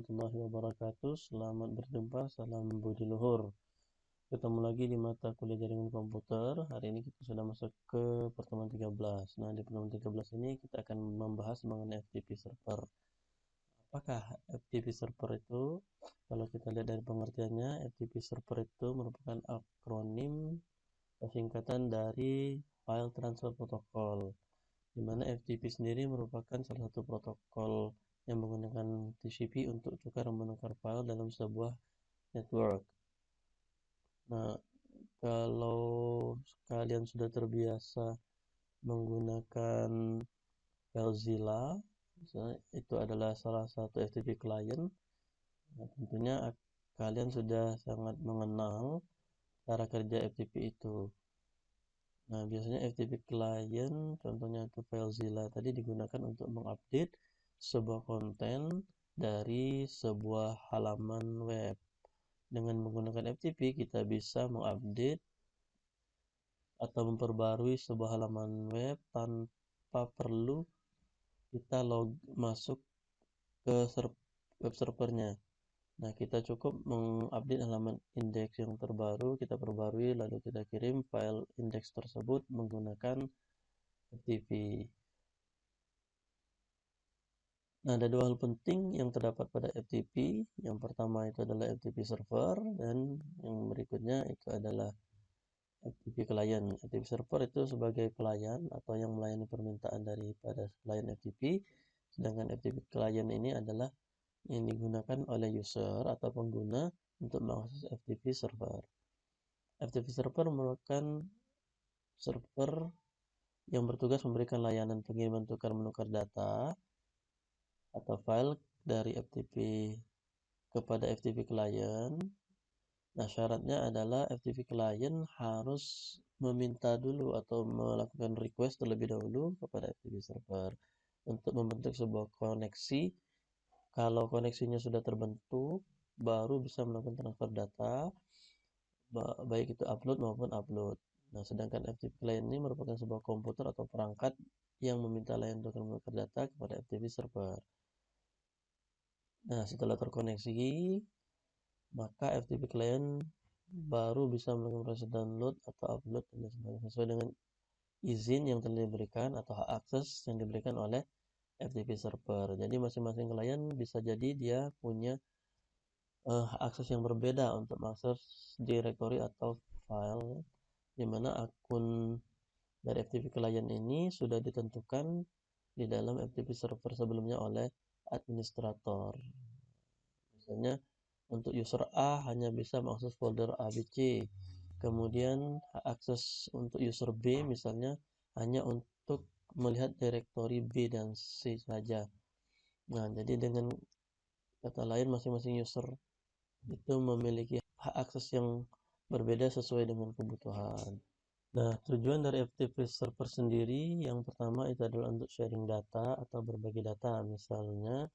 warahmatullahi wabarakatuh. Selamat berjumpa, salam budi luhur. Ketemu lagi di mata kuliah jaringan komputer. Hari ini kita sudah masuk ke pertemuan 13. Nah, di pertemuan 13 ini kita akan membahas mengenai FTP server. Apakah FTP server itu? Kalau kita lihat dari pengertiannya, FTP server itu merupakan akronim atau singkatan dari File Transfer Protocol, di mana FTP sendiri merupakan salah satu protokol yang menggunakan TCP untuk tukar-menukar file dalam sebuah network. Nah, kalau kalian sudah terbiasa menggunakan FileZilla, misalnya itu adalah salah satu FTP client, nah, tentunya kalian sudah sangat mengenal cara kerja FTP itu. Nah, biasanya FTP client, contohnya itu FileZilla tadi, digunakan untuk mengupdate sebuah konten dari sebuah halaman web. Dengan menggunakan FTP, kita bisa mengupdate atau memperbarui sebuah halaman web tanpa perlu kita masuk ke web servernya. Nah, kita cukup mengupdate halaman indeks yang terbaru, kita perbarui, lalu kita kirim file indeks tersebut menggunakan FTP. Nah, ada dua hal penting yang terdapat pada FTP. Yang pertama itu adalah FTP server, dan yang berikutnya itu adalah FTP client. FTP server itu sebagai pelayan atau yang melayani permintaan daripada klien FTP, sedangkan FTP client ini adalah yang digunakan oleh user atau pengguna untuk mengakses FTP server. FTP server merupakan server yang bertugas memberikan layanan pengiriman tukar-menukar data atau file dari FTP kepada FTP client. Nah, syaratnya adalah FTP client harus meminta dulu atau melakukan request terlebih dahulu kepada FTP server untuk membentuk sebuah koneksi. Kalau koneksinya sudah terbentuk, baru bisa melakukan transfer data, baik itu upload maupun upload. Nah, sedangkan FTP client ini merupakan sebuah komputer atau perangkat yang meminta layanan tukar-menukar data kepada FTP server. Nah, setelah terkoneksi, maka FTP client baru bisa melakukan proses download atau upload dan sebagainya sesuai dengan izin yang telah diberikan atau hak akses yang diberikan oleh FTP server. Jadi masing-masing klien bisa jadi dia punya hak akses yang berbeda untuk mengakses directory atau file, di mana akun dari FTP client ini sudah ditentukan di dalam FTP server sebelumnya oleh administrator. Misalnya untuk user A hanya bisa mengakses folder ABC, kemudian hak akses untuk user B misalnya hanya untuk melihat direktori B dan C saja. Nah, jadi dengan kata lain masing-masing user itu memiliki hak akses yang berbeda sesuai dengan kebutuhan. Nah, tujuan dari FTP server sendiri yang pertama itu adalah untuk sharing data atau berbagi data. Misalnya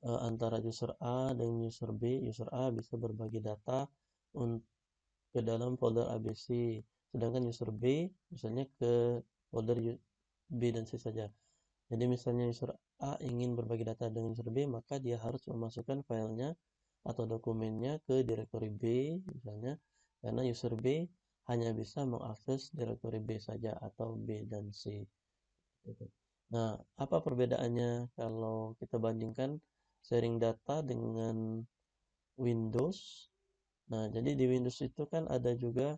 antara user A dan user B, user A bisa berbagi data ke dalam folder ABC, sedangkan user B misalnya ke folder B dan C saja. Jadi misalnya user A ingin berbagi data dengan user B, maka dia harus memasukkan filenya atau dokumennya ke direktori B misalnya, karena user B hanya bisa mengakses direktori B saja atau B dan C. Nah, apa perbedaannya kalau kita bandingkan sharing data dengan Windows? Nah, jadi di Windows itu kan ada juga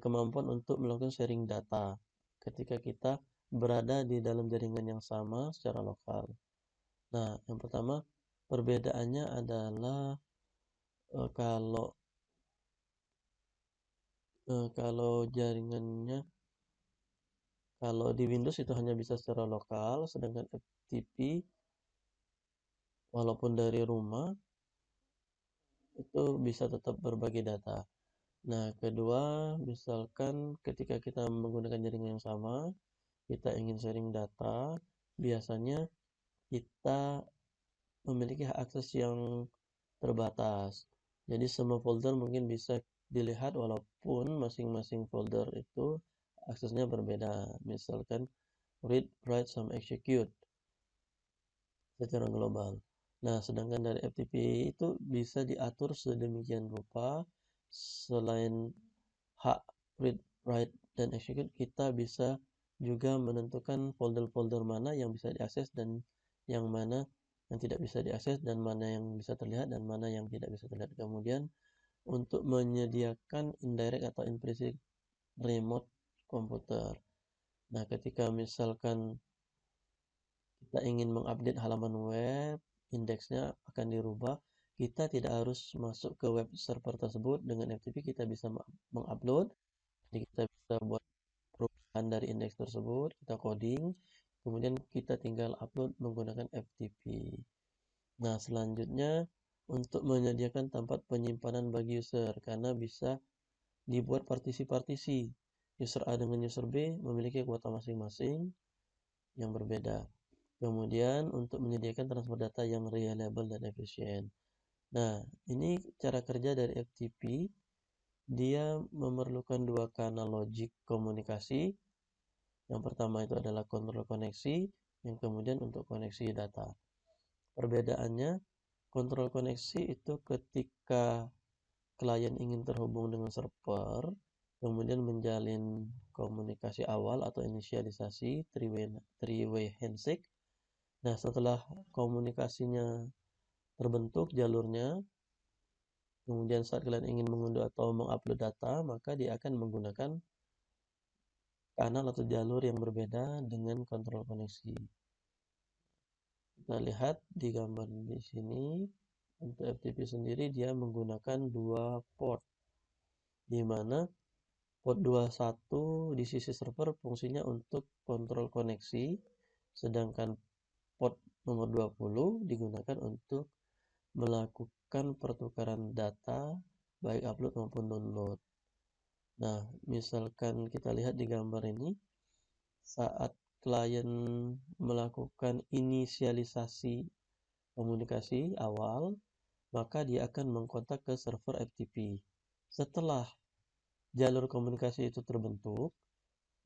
kemampuan untuk melakukan sharing data ketika kita berada di dalam jaringan yang sama secara lokal. Nah, yang pertama perbedaannya adalah kalau jaringannya, kalau di Windows itu hanya bisa secara lokal, sedangkan FTP walaupun dari rumah itu bisa tetap berbagi data. Nah, kedua, misalkan ketika kita menggunakan jaringan yang sama, kita ingin sharing data, biasanya kita memiliki hak akses yang terbatas. Jadi semua folder mungkin bisa dilihat walaupun masing-masing folder itu aksesnya berbeda. Misalkan read, write, sama execute secara global. Nah, sedangkan dari FTP itu bisa diatur sedemikian rupa, selain hak read, write, dan execute, kita bisa juga menentukan folder-folder mana yang bisa diakses dan yang mana yang tidak bisa diakses, dan mana yang bisa terlihat dan mana yang tidak bisa terlihat. Kemudian untuk menyediakan indirect atau implicit remote komputer. Nah, ketika misalkan kita ingin mengupdate halaman web, indeksnya akan dirubah, kita tidak harus masuk ke web server tersebut. Dengan FTP kita bisa mengupload, jadi kita bisa buat perubahan dari indeks tersebut, kita coding, kemudian kita tinggal upload menggunakan FTP. Nah, selanjutnya untuk menyediakan tempat penyimpanan bagi user, karena bisa dibuat partisi-partisi. User A dengan user B memiliki kuota masing-masing yang berbeda. Kemudian untuk menyediakan transfer data yang reliable dan efisien. Nah, ini cara kerja dari FTP. Dia memerlukan dua kanal logik komunikasi. Yang pertama itu adalah kontrol koneksi, yang kemudian untuk koneksi data. Perbedaannya, kontrol koneksi itu ketika klien ingin terhubung dengan server, kemudian menjalin komunikasi awal atau inisialisasi three-way handshake. Nah, setelah komunikasinya terbentuk jalurnya, kemudian saat kalian ingin mengunduh atau mengupload data, maka dia akan menggunakan kanal atau jalur yang berbeda dengan kontrol koneksi. Kita lihat di gambar di sini, untuk FTP sendiri dia menggunakan dua port, di mana port 21 di sisi server fungsinya untuk kontrol koneksi, sedangkan port nomor 20 digunakan untuk melakukan pertukaran data baik upload maupun download. Nah, misalkan kita lihat di gambar ini, saat klien melakukan inisialisasi komunikasi awal, maka dia akan mengkontak ke server FTP. Setelah jalur komunikasi itu terbentuk,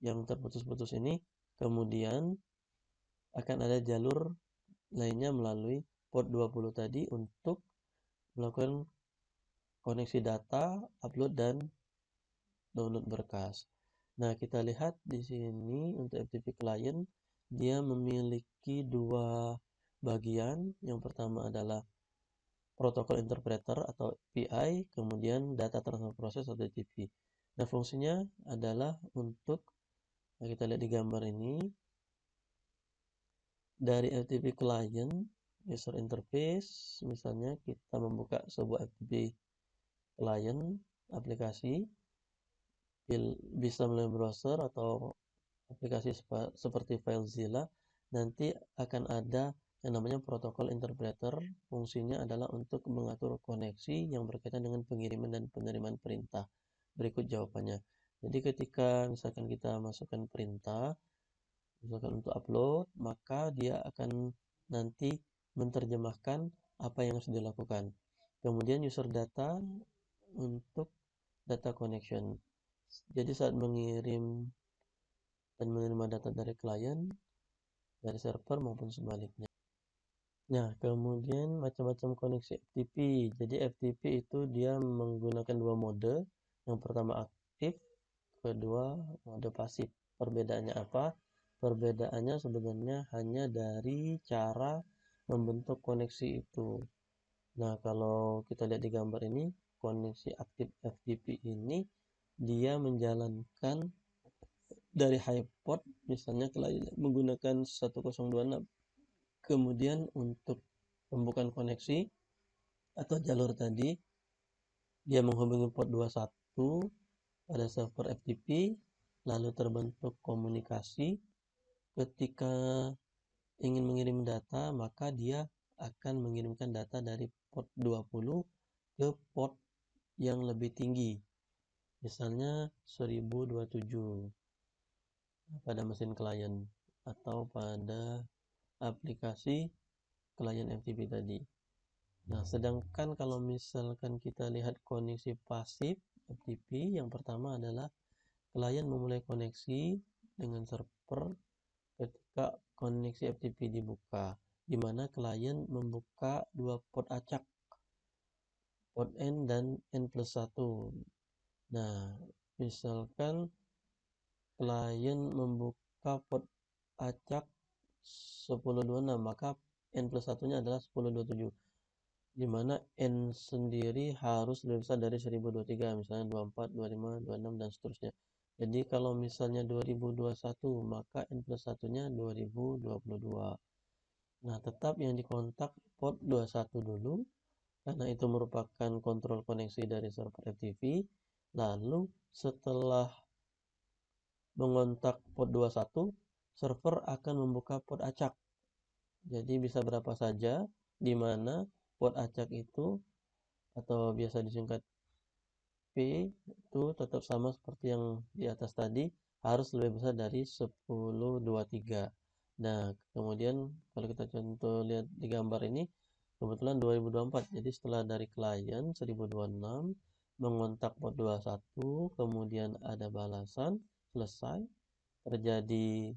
yang terputus-putus ini, kemudian akan ada jalur lainnya melalui port 20 tadi untuk melakukan koneksi data, upload, dan download berkas. Nah, kita lihat di sini untuk FTP client, dia memiliki dua bagian. Yang pertama adalah protokol interpreter atau PI, kemudian data transfer process atau DTP. Nah, fungsinya adalah untuk, nah kita lihat di gambar ini, dari FTP client, user interface, misalnya kita membuka sebuah FTP client, aplikasi, bisa melalui browser atau aplikasi seperti FileZilla, nanti akan ada yang namanya protokol interpreter. Fungsinya adalah untuk mengatur koneksi yang berkaitan dengan pengiriman dan penerimaan perintah. Berikut jawabannya. Jadi ketika misalkan kita masukkan perintah, misalkan untuk upload, maka dia akan nanti menerjemahkan apa yang harus dilakukan. Kemudian user data untuk data connection. Jadi saat mengirim dan menerima data dari klien, dari server maupun sebaliknya. Nah, kemudian macam-macam koneksi FTP. Jadi FTP itu dia menggunakan dua mode. Yang pertama aktif, kedua mode pasif. Perbedaannya apa? Perbedaannya sebenarnya hanya dari cara membentuk koneksi itu. Nah, kalau kita lihat di gambar ini, koneksi aktif FTP ini dia menjalankan dari hypod, misalnya klien menggunakan 1026. Kemudian untuk pembukaan koneksi atau jalur tadi, dia menghubungi port 21 pada server FTP, lalu terbentuk komunikasi. Ketika ingin mengirim data, maka dia akan mengirimkan data dari port 20 ke port yang lebih tinggi, misalnya 1027 pada mesin klien atau pada aplikasi klien FTP tadi. Nah, sedangkan kalau misalkan kita lihat koneksi pasif FTP, yang pertama adalah klien memulai koneksi dengan server ketika koneksi FTP dibuka. di mana klien membuka dua port acak, port N dan N+1. Nah, misalkan klien membuka port acak 1026, maka N+1-nya adalah 1027, di mana N sendiri harus lebih besar dari 1023, misalnya 24, 25, 26, dan seterusnya. Jadi kalau misalnya 2021, maka N+1-nya 2022. Nah, tetap yang dikontak port 21 dulu, karena itu merupakan kontrol koneksi dari server FTP. Lalu setelah mengontak port 21, server akan membuka port acak. Jadi bisa berapa saja, di mana port acak itu, atau biasa disingkat P, itu tetap sama seperti yang di atas tadi, harus lebih besar dari 1023. Nah, kemudian kalau kita contoh lihat di gambar ini, kebetulan 2024. Jadi setelah dari klien 1026 mengontak port 21, kemudian ada balasan, selesai, terjadi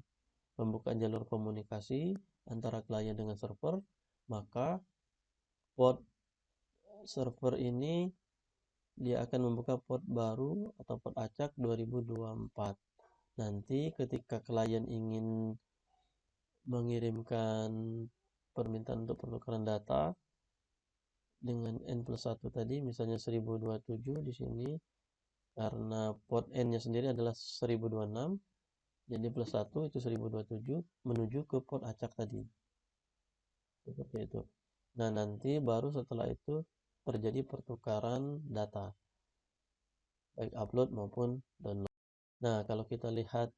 pembukaan jalur komunikasi antara klien dengan server, maka port server ini dia akan membuka port baru atau port acak 2024. Nanti ketika klien ingin mengirimkan permintaan untuk penukaran data dengan N+1 tadi, misalnya 1027 di sini, karena port N-nya sendiri adalah 1026, jadi +1 itu 1027 menuju ke port acak tadi. Seperti itu. Nah, nanti baru setelah itu terjadi pertukaran data, baik upload maupun download. Nah, kalau kita lihat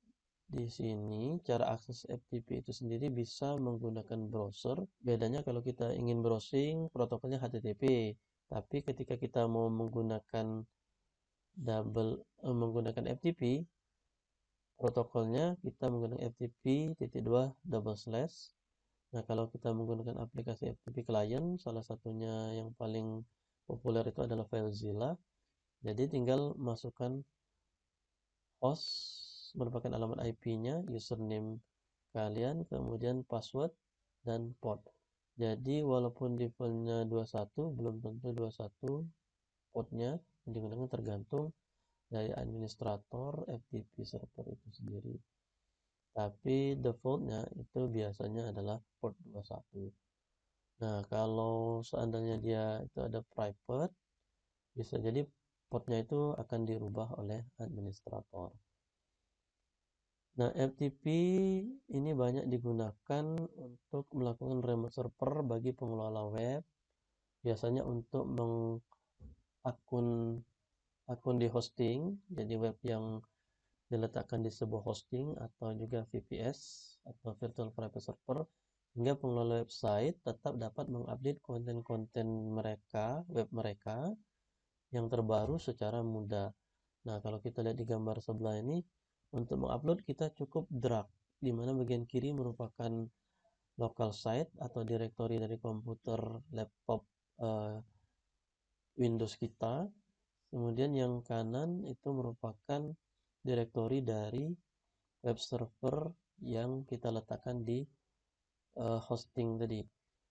di sini, cara akses FTP itu sendiri bisa menggunakan browser. Bedanya kalau kita ingin browsing, protokolnya HTTP. Tapi ketika kita mau menggunakan menggunakan FTP, protokolnya kita menggunakan FTP://. Nah, kalau kita menggunakan aplikasi FTP client, salah satunya yang paling populer itu adalah FileZilla. Jadi tinggal masukkan host, merupakan alamat IP-nya, username kalian, kemudian password, dan port. Jadi walaupun defaultnya 21, belum tentu 21 portnya yang digunakan, tergantung dari administrator FTP server itu sendiri. Tapi defaultnya itu biasanya adalah port 21. Nah, kalau seandainya dia itu ada private, bisa jadi portnya itu akan dirubah oleh administrator. Nah, FTP ini banyak digunakan untuk melakukan remote server bagi pengelola web, biasanya untuk akun di hosting, jadi web yang diletakkan di sebuah hosting, atau juga VPS atau Virtual Private Server, hingga pengelola website tetap dapat mengupdate konten-konten mereka, web mereka yang terbaru secara mudah. Nah, kalau kita lihat di gambar sebelah ini, untuk mengupload kita cukup drag, di mana bagian kiri merupakan local site atau direktori dari komputer, laptop, Windows kita. Kemudian yang kanan itu merupakan direktori dari web server yang kita letakkan di hosting tadi.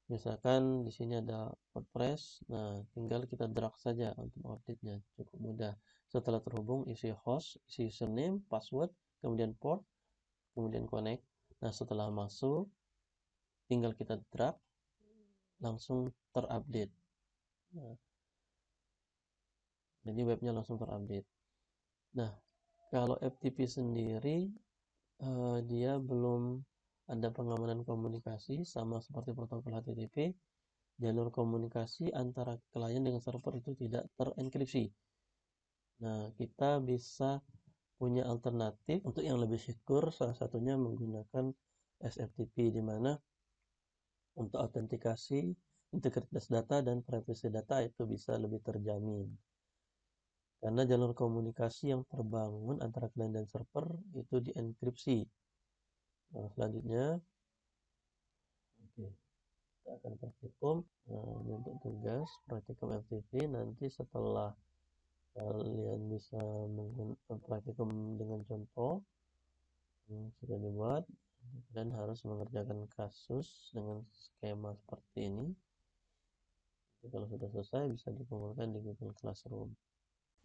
Misalkan di sini ada WordPress, nah tinggal kita drag saja untuk update-nya, cukup mudah. Setelah terhubung, isi host, isi username, password, kemudian port, kemudian connect. Nah, setelah masuk, tinggal kita drag, langsung terupdate. Nah, jadi webnya langsung terupdate. Nah, kalau FTP sendiri, dia belum ada pengamanan komunikasi, sama seperti protokol HTTP. Jalur komunikasi antara klien dengan server itu tidak terenkripsi. Nah, kita bisa punya alternatif untuk yang lebih secure, salah satunya menggunakan SFTP, di mana untuk autentikasi, integritas data, dan privasi data itu bisa lebih terjamin. Karena jalur komunikasi yang terbangun antara klien dan server itu dienkripsi. Nah, selanjutnya, oke, kita akan praktikum. Nah, ini untuk tugas praktikum FTP. Nanti setelah kalian bisa praktikum dengan contoh yang sudah dibuat, dan harus mengerjakan kasus dengan skema seperti ini. Kalau sudah selesai bisa dikumpulkan di Google Classroom.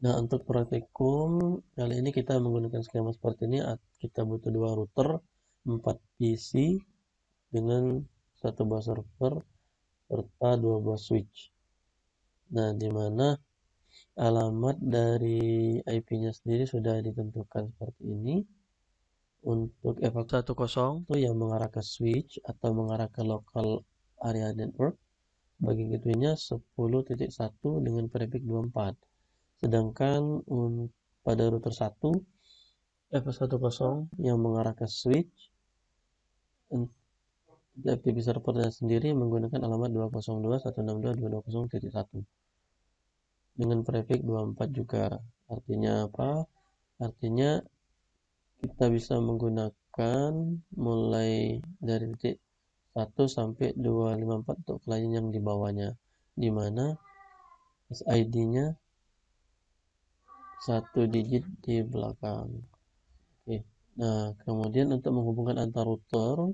Nah, untuk praktikum kali ini kita menggunakan skema seperti ini. Kita butuh 2 router, 4 PC dengan 1 buah server serta 2 buah switch. Nah, di mana alamat dari IP-nya sendiri sudah ditentukan seperti ini. Untuk F10 itu yang mengarah ke switch atau mengarah ke local area network. Bagi gateway-nya 10.1 dengan prefix 24. Sedangkan pada router 1 F10 yang mengarah ke switch, FTP servernya sendiri menggunakan alamat 202.162.220.1 dengan prefix 24 juga. Artinya apa? Artinya kita bisa menggunakan mulai dari titik 1 sampai 254 untuk klien yang di bawahnya, di mana SID-nya 1 digit di belakang. Oke. Nah, kemudian untuk menghubungkan antar router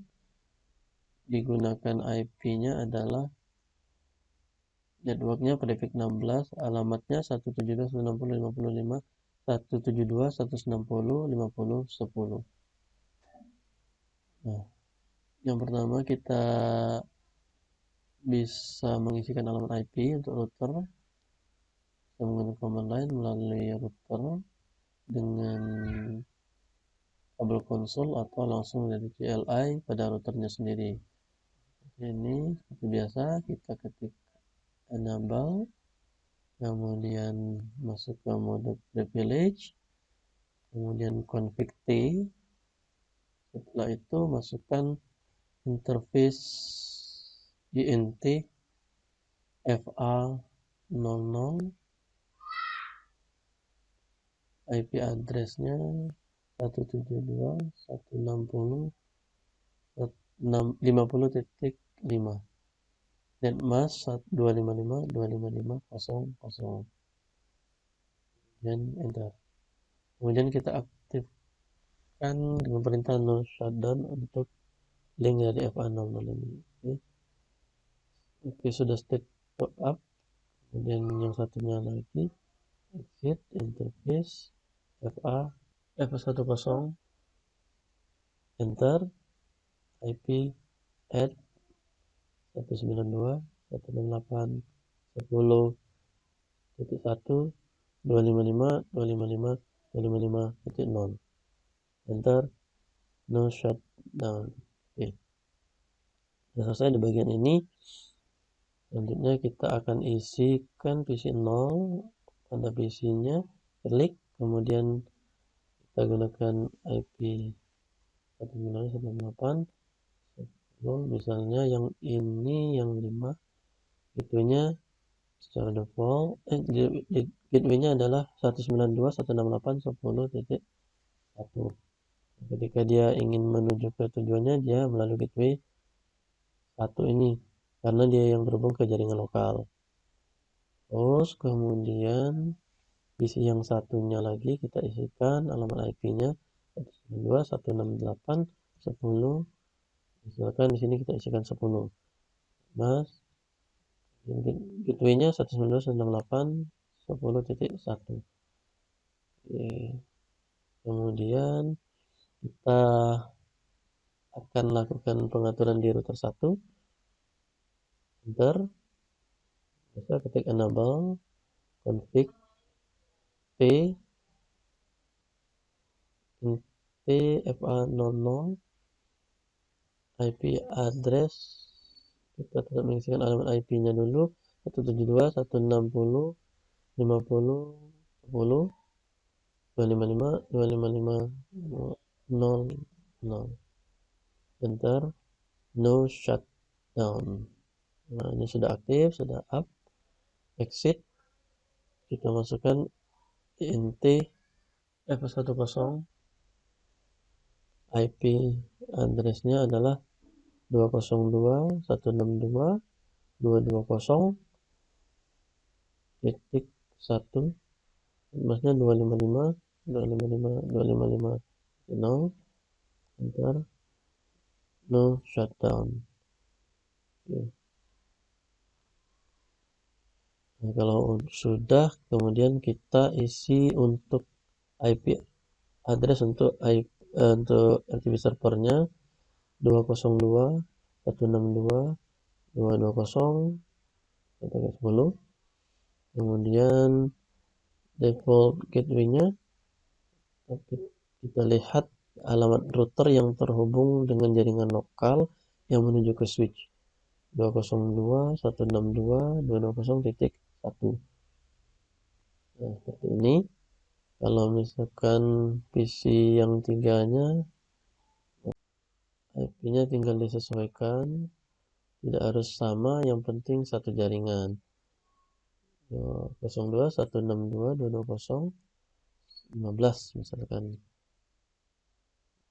digunakan IP-nya adalah networknya prefix 16, alamatnya 172.160.55, 172.160.50.10. Nah, yang pertama kita bisa mengisikan alamat IP untuk router menggunakan command line melalui router dengan kabel konsol atau langsung dari CLI pada routernya sendiri. Ini seperti biasa kita ketik enable, kemudian masuk ke mode privilege, kemudian config T. Setelah itu masukkan interface INT FA00, IP address-nya 172.160.50.5, netmask 255.255.0.0, dan enter. Kemudian kita aktifkan dengan perintah no shutdown untuk link dari FA00 ini. Oke, sudah state up. Kemudian yang satunya lagi exit interface F10, enter, IP add 192.168.10.1 255.255.255.0, enter, no shutdown. Oke. Sudah selesai di bagian ini. Selanjutnya kita akan isikan PC 0 pada PC-nya, klik, kemudian kita gunakan IP 192.168, misalnya yang ini yang 5, gateway-nya secara default gateway-nya adalah 192.168.10.1. Ketika dia ingin menuju ke tujuannya, dia melalui gateway 1 ini karena dia yang terhubung ke jaringan lokal. Terus kemudian PC yang satunya lagi kita isikan alamat IP-nya 192.168.10. Misalkan di sini kita isikan 10. Mas, gateway-nya 192.168.10.1. Oke. Kemudian kita akan lakukan pengaturan di router 1. Enter. Bisa ketik enable, config P FA00, IP address kita tetap mengisikan alamat IP-nya dulu 172.160.50.255.255.0.0, enter, no shutdown. Nah, ini sudah aktif, sudah up, exit, kita masukkan INT F10, IP address-nya adalah 202.162.220.1, maksudnya 255.255.255.0, enter, no shutdown. Oke. Nah, kalau sudah, kemudian kita isi untuk IP address untuk RTP servernya 202.162.220.10. Kemudian default gateway-nya kita lihat alamat router yang terhubung dengan jaringan lokal yang menuju ke switch 202.162.220.1. Nah, seperti ini. Kalau misalkan PC yang tiganya, IP-nya tinggal disesuaikan, tidak harus sama, yang penting satu jaringan. 202.162.220.15 misalkan.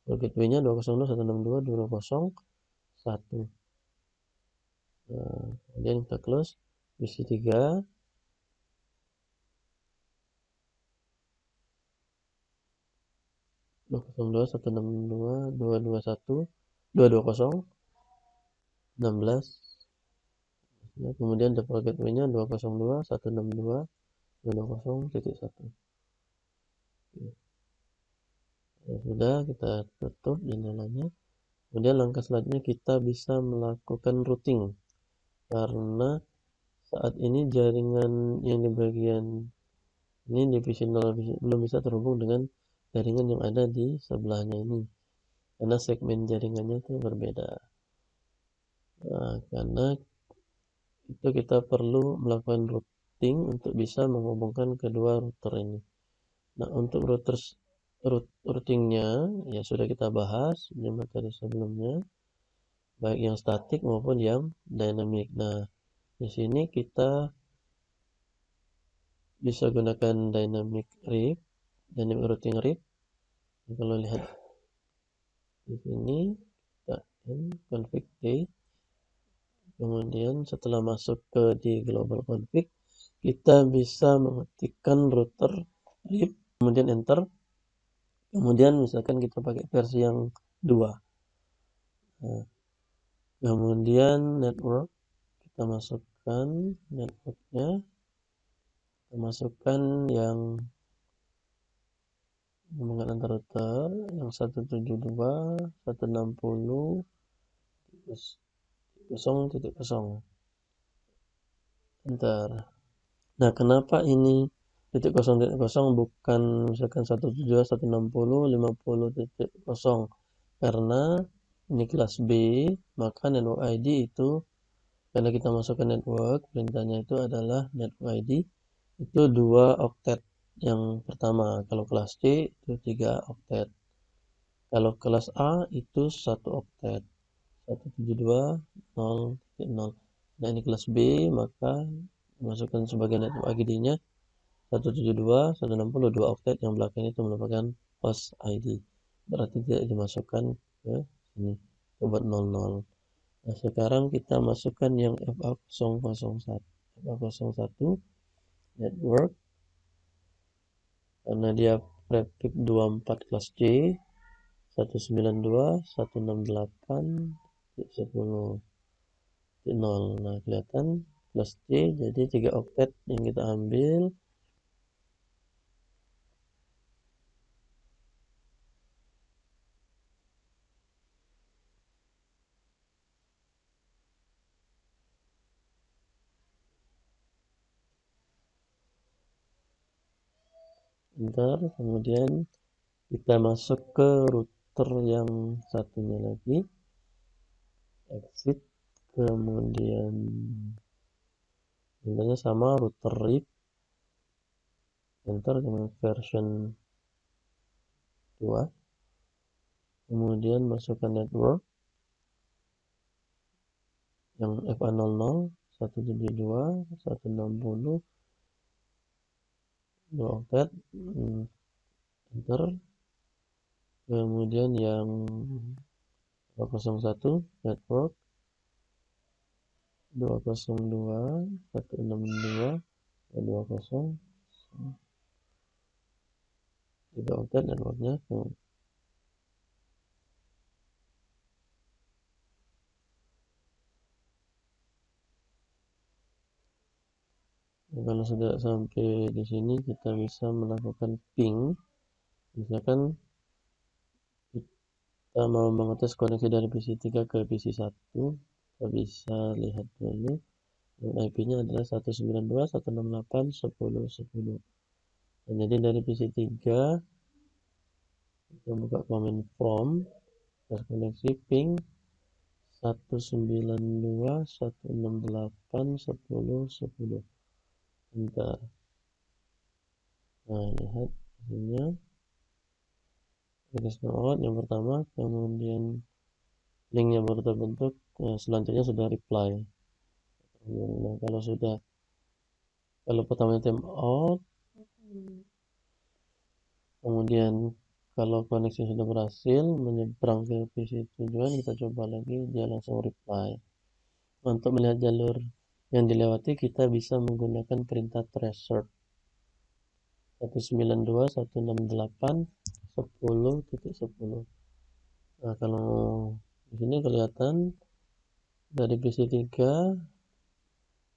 Gateway-nya 202.162.220.1. Nah, kemudian kita close PC 3. Dua kemudian default gateway-nya 202.162.220.1. Sudah, kita tutup jendelanya. Kemudian langkah selanjutnya kita bisa melakukan routing, karena saat ini jaringan yang di bagian ini di PC 0 belum bisa terhubung dengan jaringan yang ada di sebelahnya ini, karena segmen jaringannya itu berbeda. Nah, karena itu kita perlu melakukan routing untuk bisa menghubungkan kedua router ini. Nah, untuk routingnya ya sudah kita bahas di materi sebelumnya, baik yang statik maupun yang dynamic. Nah, di sini kita bisa gunakan dynamic routing RIP. Kalau lihat di sini, kita config D. Kemudian setelah masuk ke di global config, kita bisa mengetikkan router RIP, kemudian enter. Kemudian misalkan kita pakai versi yang 2. Nah, kemudian network, kita masukkan networknya, kita masukkan yang hubungan antar router yang 172.160.0.0. Enter. Nah, kenapa ini titik 0.0 bukan misalkan 172.160.50.0? Karena ini kelas B, maka network ID itu karena kita masukkan network, perintahnya itu adalah network ID itu 2 oktet yang pertama. Kalau kelas C itu 3 oktet. Kalau kelas A itu 1 oktet. 172.0.0. Nah, ini kelas B, maka masukkan sebagai network ID-nya 172.160.2 oktet, yang belakang itu merupakan host ID. Berarti tidak dimasukkan ke sini. Coba 00. Nah, sekarang kita masukkan yang FA001. FA01 network, karena dia prefix 24 kelas C 192.168.10.0. Nah, kelihatan kelas C, jadi 3 oktet yang kita ambil. Bentar, kemudian kita masuk ke router yang satunya lagi, exit, kemudian contohnya sama router RIP, enter dengan version 2, kemudian masukkan network yang FA00 172.160 2 oktet, enter. Kemudian yang 201 network 202.162.220 3 oktet networknya. Kalau sudah sampai di sini kita bisa melakukan ping. Misalkan kita mau mengetes koneksi dari PC3 ke PC1, kita bisa lihat dulu. IP-nya adalah 192.168.10.10. Nah, jadi dari PC3 kita buka command prompt, terkoneksi ping 192.168.10.10. Bentar. Nah, lihat hasilnya. Request out yang pertama, kemudian linknya baru terbentuk. Nah, selanjutnya sudah reply. Nah, kalau pertamanya time out, kemudian kalau koneksi sudah berhasil menyeberang ke PC tujuan, kita coba lagi, dia langsung reply. Untuk melihat jalur yang dilewati, kita bisa menggunakan perintah tracer 192.168.10.10. Nah, kalau di sini kelihatan dari PC3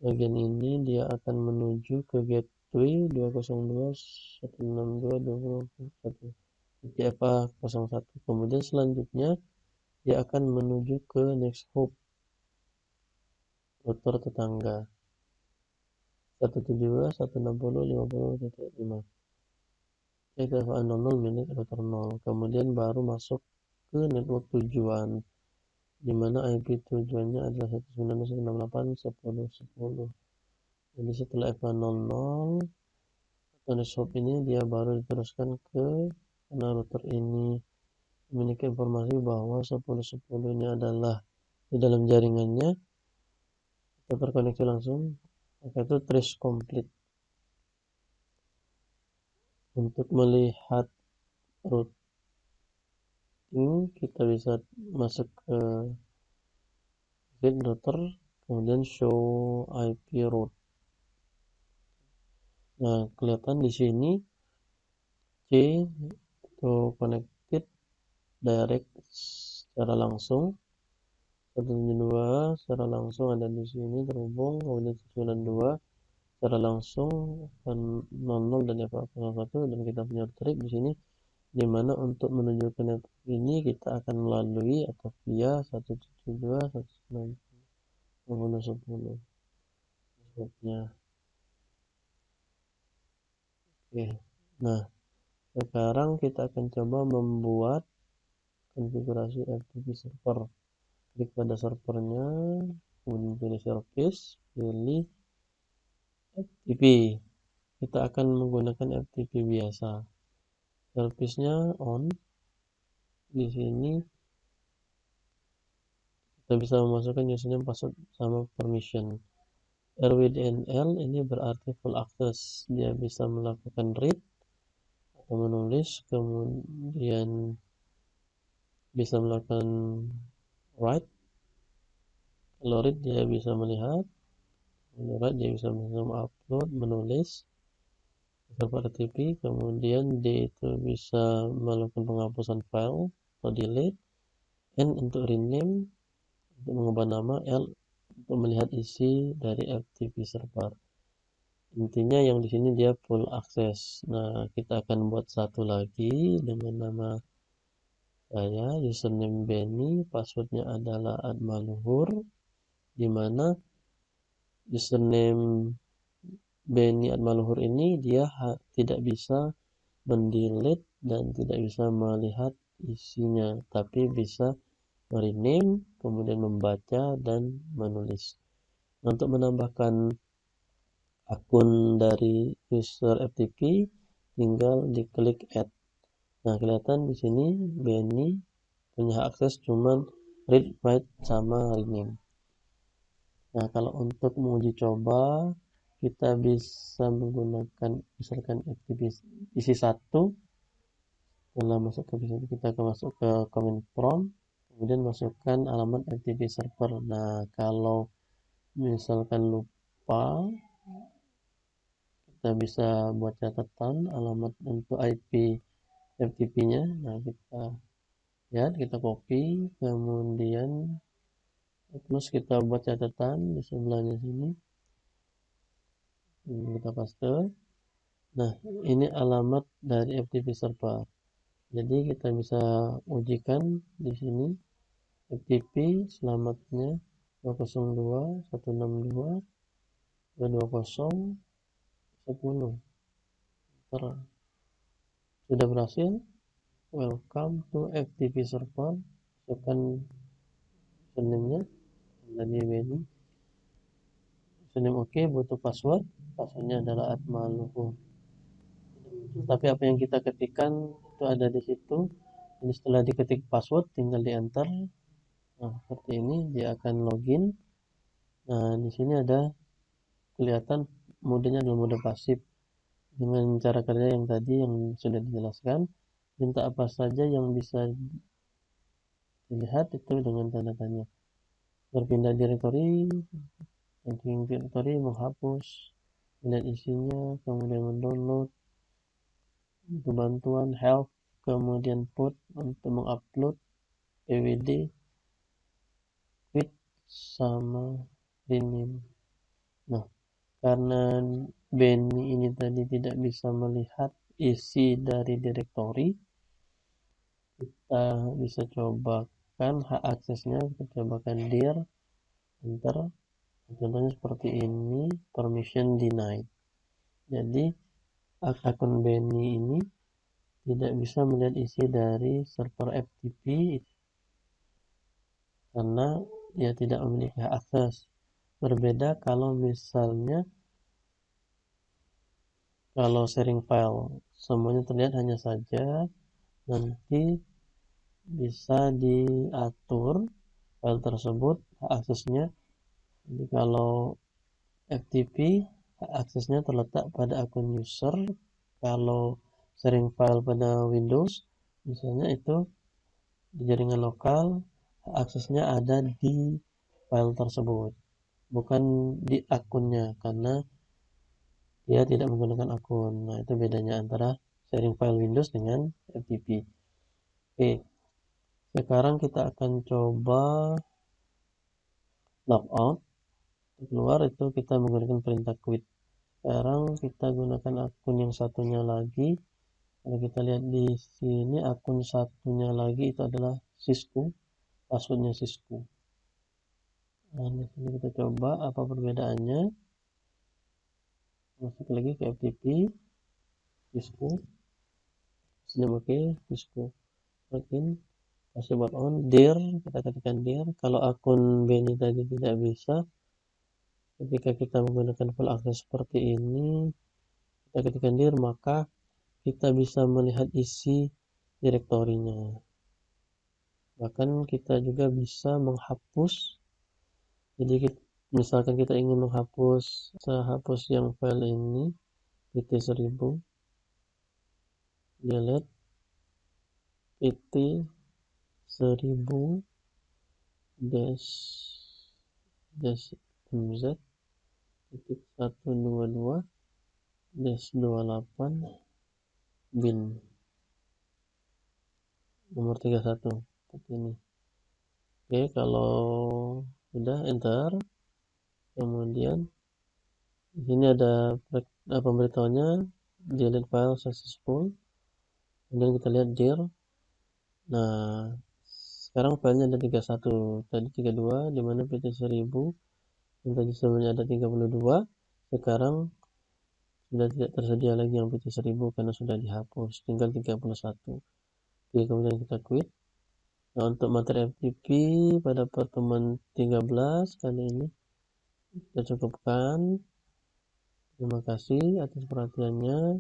bagian ini dia akan menuju ke gateway 202.162.20.1 kemudian selanjutnya dia akan menuju ke next hop router tetangga 172.160.50.5 FA00 milik router 0, kemudian baru masuk ke network tujuan di mana IP tujuannya adalah 192.168.10.10. Jadi setelah FA00 atau next hop ini dia baru diteruskan ke karena router ini memiliki informasi bahwa 10.10 ini adalah di dalam jaringannya, kita terkoneksi langsung, maka itu trace complete. Untuk melihat routing kita bisa masuk ke grid router, kemudian show IP route. Nah, kelihatan di sini C itu connected direct secara langsung, 172 secara langsung ada di sini terhubung, kemudian 192 secara langsung dan 00 dan FA01, dan kita punya trik di sini dimana untuk menuju ke network ini kita akan melalui atau via 172.168.10.10. Oke, nah sekarang kita akan coba membuat konfigurasi FTP server. Klik pada servernya, kemudian pilih service, pilih FTP. Kita akan menggunakan FTP biasa. Service-nya on. Di sini kita bisa memasukkan username, password, sama permission. RWDNL ini berarti full access. Dia bisa melakukan read atau menulis, kemudian bisa melakukan write. Kalau read dia bisa melihat, write dia bisa upload, menulis server FTP, kemudian D itu bisa melakukan penghapusan file atau delete, N untuk rename, untuk mengubah nama, L untuk melihat isi dari FTP server. Intinya yang di sini dia full access. Nah, kita akan buat satu lagi dengan nama saya, username Benny, passwordnya adalah @maluhur, di mana username Benny @maluhur ini dia tidak bisa mendelete dan tidak bisa melihat isinya, tapi bisa merename, kemudian membaca dan menulis. Untuk menambahkan akun dari user FTP tinggal diklik add. Nah, kelihatan di sini Benny punya akses cuman read, write, sama rename. Nah, kalau untuk menguji coba kita bisa menggunakan misalkan FTP isi 1. Setelah masuk ke PC kita akan masuk ke command prompt, kemudian masukkan alamat FTP server. Nah, kalau misalkan lupa, kita bisa buat catatan alamat untuk IP FTP-nya. Nah, kita lihat, kita copy, kemudian terus kita buat catatan di sebelahnya sini. kita paste. Nah, ini alamat dari FTP server. Jadi kita bisa ujikan di sini FTP selamatnya 202.162.220.10. Sudah berhasil. Welcome to FTP server. Masukkan username-nya tadi Benny. Username oke, butuh passwordnya adalah @maluhur. Tapi apa yang kita ketikkan itu ada di situ. Jadi setelah diketik password tinggal di enter. Nah, seperti ini dia akan login. Nah, di sini ada kelihatan modenya adalah mode pasif dengan cara kerja yang tadi yang sudah dijelaskan. Minta apa saja yang bisa dilihat itu dengan tanda tanya. Berpindah direktori, ranking direktori, menghapus, melihat isinya, kemudian mendownload, untuk bantuan, help, kemudian put untuk mengupload PWD, quit, sama rename. Nah, karena Benny ini tadi tidak bisa melihat isi dari direktori, kita bisa cobakan hak aksesnya. Kita cobakan dir, enter. Contohnya seperti ini, permission denied. Jadi akun Benny ini tidak bisa melihat isi dari server FTP karena dia tidak memiliki hak akses. Berbeda kalau misalnya kalau sharing file, semuanya terlihat, hanya saja nanti bisa diatur file tersebut hak aksesnya. Jadi kalau FTP hak aksesnya terletak pada akun user. Kalau sharing file pada Windows misalnya itu di jaringan lokal, hak aksesnya ada di file tersebut, bukan di akunnya, karena dia tidak menggunakan akun. Nah, itu bedanya antara sharing file Windows dengan FTP. Oke, sekarang kita akan coba logout. Keluar itu kita menggunakan perintah quit. Sekarang kita gunakan akun yang satunya lagi. Kalau kita lihat di sini, akun satunya lagi itu adalah Cisco, passwordnya Cisco. Nah, di sini kita coba apa perbedaannya. Masuk lagi ke FTP, Cisco, sudah oke, Cisco login, password on, dir, kita ketikkan dir. Kalau akun Benny tadi tidak bisa, ketika kita menggunakan full access seperti ini, kita ketikkan dir, maka kita bisa melihat isi direktorinya. Bahkan kita juga bisa menghapus. Jadi misalkan kita ingin menghapus yang file ini pt1000, delete pt1000 mz titik 122 28 bin nomor 31 seperti ini. Oke, kalau sudah enter, kemudian di sini ada pemberitahuannya delete file successful. Kemudian kita lihat dir. Nah, sekarang filenya ada 31, tadi 32, dimana pt1000 yang tadi sebelumnya ada 32, sekarang sudah tidak tersedia lagi yang pt1000 karena sudah dihapus, tinggal 31. Oke, kemudian kita quit. Nah, untuk materi FTP pada pertemuan 13 kali ini kita cukupkan. Terima kasih atas perhatiannya.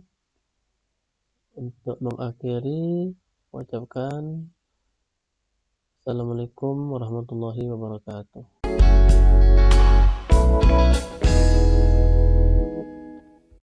Untuk mengakhiri, ucapkan Assalamualaikum warahmatullahi wabarakatuh.